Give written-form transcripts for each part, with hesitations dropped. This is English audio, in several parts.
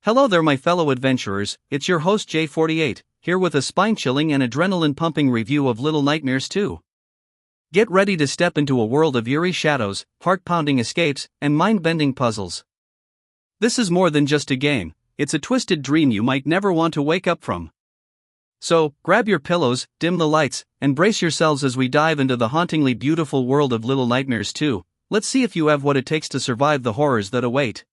Hello there, my fellow adventurers, it's your host J48, here with a spine-chilling and adrenaline-pumping review of Little Nightmares 2. Get ready to step into a world of eerie shadows, heart-pounding escapes, and mind-bending puzzles. This is more than just a game, it's a twisted dream you might never want to wake up from. So, grab your pillows, dim the lights, and brace yourselves as we dive into the hauntingly beautiful world of Little Nightmares 2. Let's see if you have what it takes to survive the horrors that await.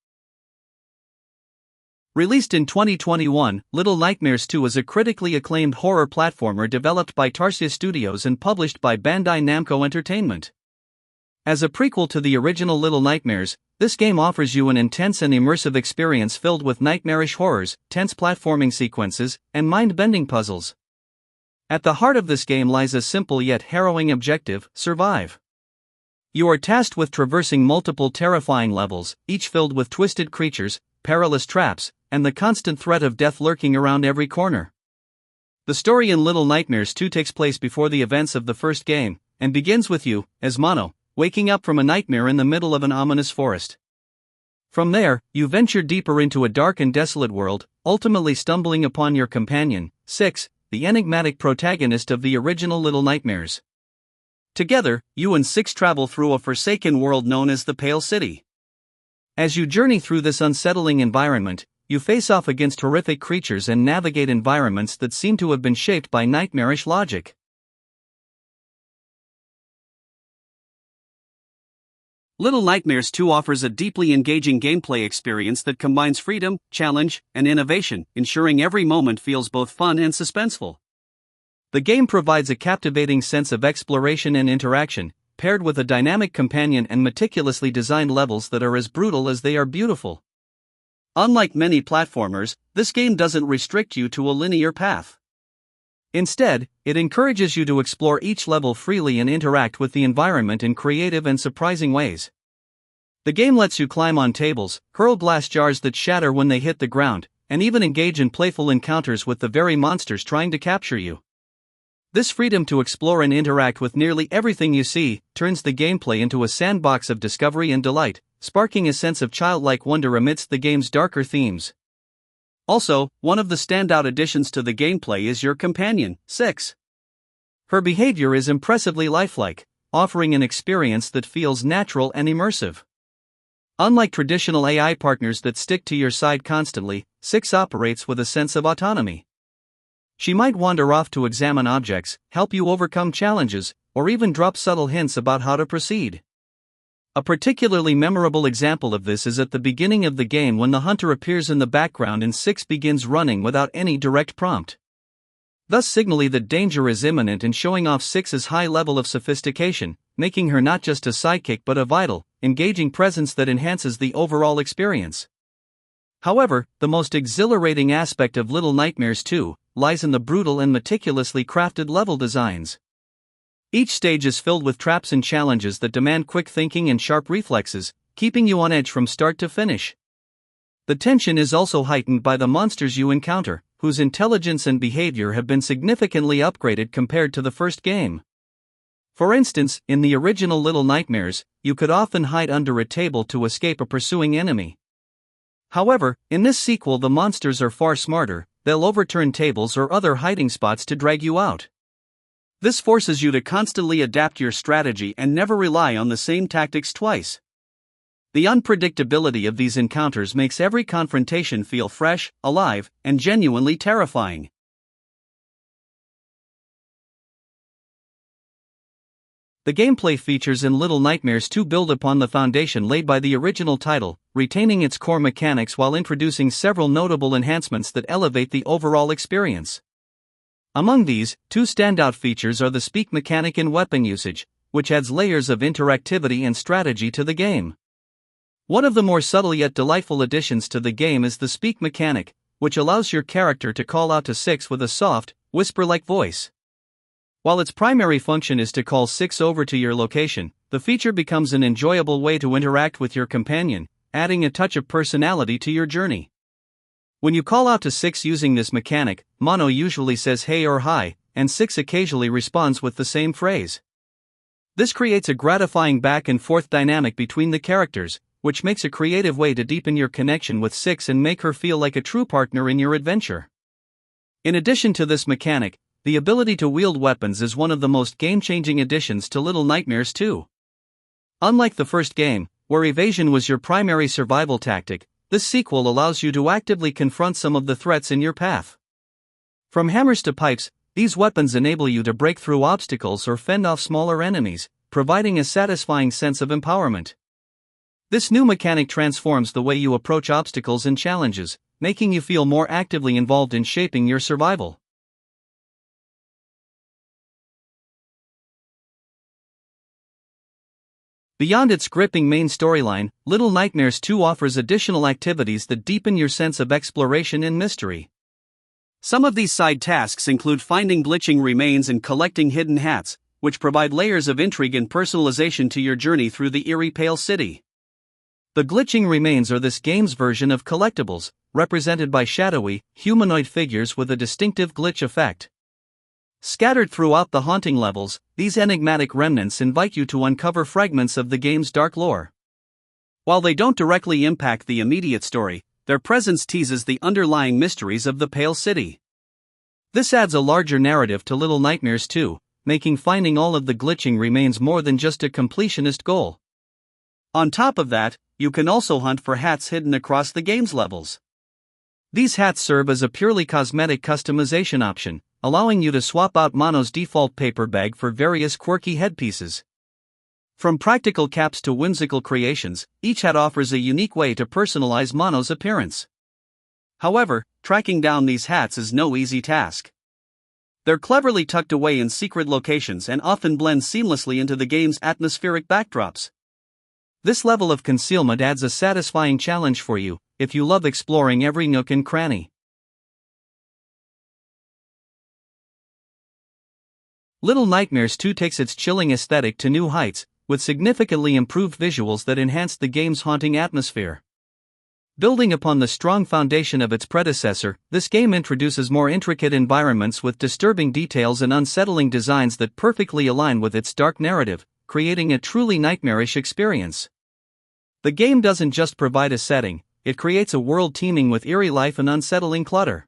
Released in 2021, Little Nightmares 2 is a critically acclaimed horror platformer developed by Tarsier Studios and published by Bandai Namco Entertainment. As a prequel to the original Little Nightmares, this game offers you an intense and immersive experience filled with nightmarish horrors, tense platforming sequences, and mind-bending puzzles. At the heart of this game lies a simple yet harrowing objective: survive. You are tasked with traversing multiple terrifying levels, each filled with twisted creatures, perilous traps, and the constant threat of death lurking around every corner. The story in Little Nightmares 2 takes place before the events of the first game, and begins with you, as Mono, waking up from a nightmare in the middle of an ominous forest. From there, you venture deeper into a dark and desolate world, ultimately stumbling upon your companion, Six, the enigmatic protagonist of the original Little Nightmares. Together, you and Six travel through a forsaken world known as the Pale City. As you journey through this unsettling environment, you face off against horrific creatures and navigate environments that seem to have been shaped by nightmarish logic. Little Nightmares 2 offers a deeply engaging gameplay experience that combines freedom, challenge, and innovation, ensuring every moment feels both fun and suspenseful. The game provides a captivating sense of exploration and interaction, paired with a dynamic companion and meticulously designed levels that are as brutal as they are beautiful. Unlike many platformers, this game doesn't restrict you to a linear path. Instead, it encourages you to explore each level freely and interact with the environment in creative and surprising ways. The game lets you climb on tables, hurl glass jars that shatter when they hit the ground, and even engage in playful encounters with the very monsters trying to capture you. This freedom to explore and interact with nearly everything you see turns the gameplay into a sandbox of discovery and delight, sparking a sense of childlike wonder amidst the game's darker themes. Also, one of the standout additions to the gameplay is your companion, Six. Her behavior is impressively lifelike, offering an experience that feels natural and immersive. Unlike traditional AI partners that stick to your side constantly, Six operates with a sense of autonomy. She might wander off to examine objects, help you overcome challenges, or even drop subtle hints about how to proceed. A particularly memorable example of this is at the beginning of the game when the hunter appears in the background and Six begins running without any direct prompt, thus signaling that danger is imminent and showing off Six's high level of sophistication, making her not just a sidekick but a vital, engaging presence that enhances the overall experience. However, the most exhilarating aspect of Little Nightmares 2 lies in the brutal and meticulously crafted level designs. Each stage is filled with traps and challenges that demand quick thinking and sharp reflexes, keeping you on edge from start to finish. The tension is also heightened by the monsters you encounter, whose intelligence and behavior have been significantly upgraded compared to the first game. For instance, in the original Little Nightmares, you could often hide under a table to escape a pursuing enemy. However, in this sequel the monsters are far smarter, they'll overturn tables or other hiding spots to drag you out. This forces you to constantly adapt your strategy and never rely on the same tactics twice. The unpredictability of these encounters makes every confrontation feel fresh, alive, and genuinely terrifying. The gameplay features in Little Nightmares 2 build upon the foundation laid by the original title, retaining its core mechanics while introducing several notable enhancements that elevate the overall experience. Among these, two standout features are the speak mechanic and weapon usage, which adds layers of interactivity and strategy to the game. One of the more subtle yet delightful additions to the game is the speak mechanic, which allows your character to call out to Six with a soft, whisper-like voice. While its primary function is to call Six over to your location, the feature becomes an enjoyable way to interact with your companion, adding a touch of personality to your journey. When you call out to Six using this mechanic, Mono usually says hey or hi, and Six occasionally responds with the same phrase. This creates a gratifying back and forth dynamic between the characters, which makes a creative way to deepen your connection with Six and make her feel like a true partner in your adventure. In addition to this mechanic, the ability to wield weapons is one of the most game-changing additions to Little Nightmares 2. Unlike the first game, where evasion was your primary survival tactic, this sequel allows you to actively confront some of the threats in your path. From hammers to pipes, these weapons enable you to break through obstacles or fend off smaller enemies, providing a satisfying sense of empowerment. This new mechanic transforms the way you approach obstacles and challenges, making you feel more actively involved in shaping your survival. Beyond its gripping main storyline, Little Nightmares 2 offers additional activities that deepen your sense of exploration and mystery. Some of these side tasks include finding glitching remains and collecting hidden hats, which provide layers of intrigue and personalization to your journey through the eerie Pale City. The glitching remains are this game's version of collectibles, represented by shadowy, humanoid figures with a distinctive glitch effect. Scattered throughout the haunting levels, these enigmatic remnants invite you to uncover fragments of the game's dark lore. While they don't directly impact the immediate story, their presence teases the underlying mysteries of the Pale City. This adds a larger narrative to Little Nightmares 2, making finding all of the glitching remains more than just a completionist goal. On top of that, you can also hunt for hats hidden across the game's levels. These hats serve as a purely cosmetic customization option, allowing you to swap out Mono's default paper bag for various quirky headpieces. From practical caps to whimsical creations, each hat offers a unique way to personalize Mono's appearance. However, tracking down these hats is no easy task. They're cleverly tucked away in secret locations and often blend seamlessly into the game's atmospheric backdrops. This level of concealment adds a satisfying challenge for you, if you love exploring every nook and cranny. Little Nightmares 2 takes its chilling aesthetic to new heights, with significantly improved visuals that enhance the game's haunting atmosphere. Building upon the strong foundation of its predecessor, this game introduces more intricate environments with disturbing details and unsettling designs that perfectly align with its dark narrative, creating a truly nightmarish experience. The game doesn't just provide a setting, it creates a world teeming with eerie life and unsettling clutter.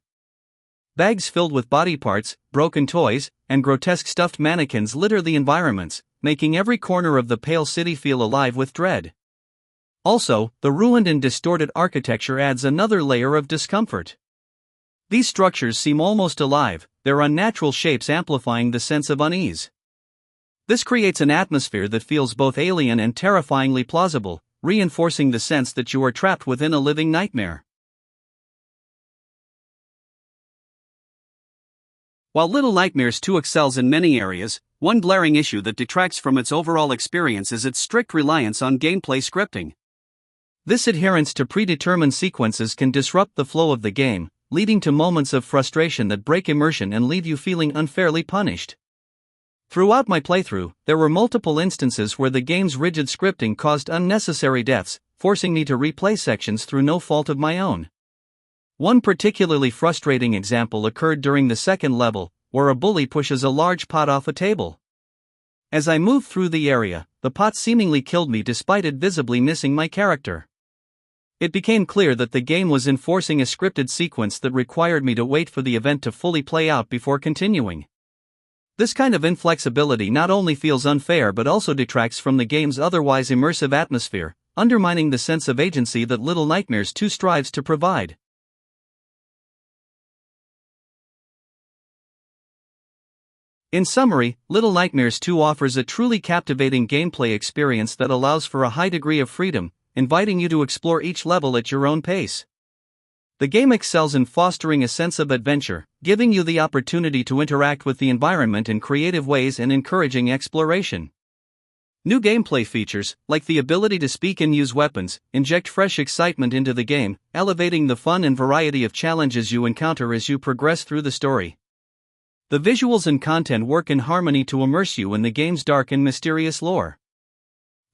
Bags filled with body parts, broken toys, and grotesque stuffed mannequins litter the environments, making every corner of the Pale City feel alive with dread. Also, the ruined and distorted architecture adds another layer of discomfort. These structures seem almost alive, their unnatural shapes amplifying the sense of unease. This creates an atmosphere that feels both alien and terrifyingly plausible, reinforcing the sense that you are trapped within a living nightmare. While Little Nightmares 2 excels in many areas, one glaring issue that detracts from its overall experience is its strict reliance on gameplay scripting. This adherence to predetermined sequences can disrupt the flow of the game, leading to moments of frustration that break immersion and leave you feeling unfairly punished. Throughout my playthrough, there were multiple instances where the game's rigid scripting caused unnecessary deaths, forcing me to replay sections through no fault of my own. One particularly frustrating example occurred during the second level, where a bully pushes a large pot off a table. As I moved through the area, the pot seemingly killed me despite it visibly missing my character. It became clear that the game was enforcing a scripted sequence that required me to wait for the event to fully play out before continuing. This kind of inflexibility not only feels unfair but also detracts from the game's otherwise immersive atmosphere, undermining the sense of agency that Little Nightmares 2 strives to provide. In summary, Little Nightmares 2 offers a truly captivating gameplay experience that allows for a high degree of freedom, inviting you to explore each level at your own pace. The game excels in fostering a sense of adventure, giving you the opportunity to interact with the environment in creative ways and encouraging exploration. New gameplay features, like the ability to speak and use weapons, inject fresh excitement into the game, elevating the fun and variety of challenges you encounter as you progress through the story. The visuals and content work in harmony to immerse you in the game's dark and mysterious lore.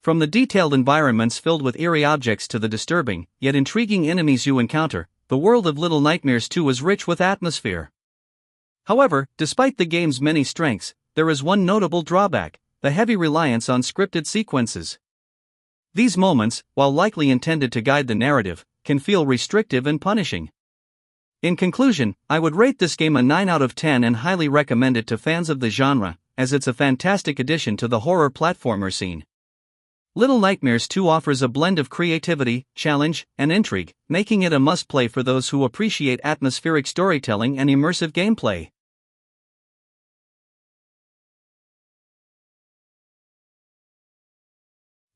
From the detailed environments filled with eerie objects to the disturbing, yet intriguing enemies you encounter, the world of Little Nightmares 2 is rich with atmosphere. However, despite the game's many strengths, there is one notable drawback: the heavy reliance on scripted sequences. These moments, while likely intended to guide the narrative, can feel restrictive and punishing. In conclusion, I would rate this game a 9 out of 10 and highly recommend it to fans of the genre, as it's a fantastic addition to the horror platformer scene. Little Nightmares 2 offers a blend of creativity, challenge, and intrigue, making it a must-play for those who appreciate atmospheric storytelling and immersive gameplay.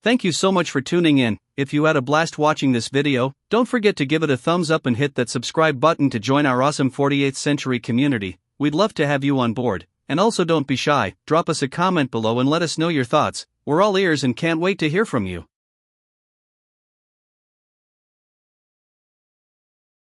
Thank you so much for tuning in. If you had a blast watching this video, don't forget to give it a thumbs up and hit that subscribe button to join our awesome 48th Century community. We'd love to have you on board. And also don't be shy, drop us a comment below and let us know your thoughts. We're all ears and can't wait to hear from you.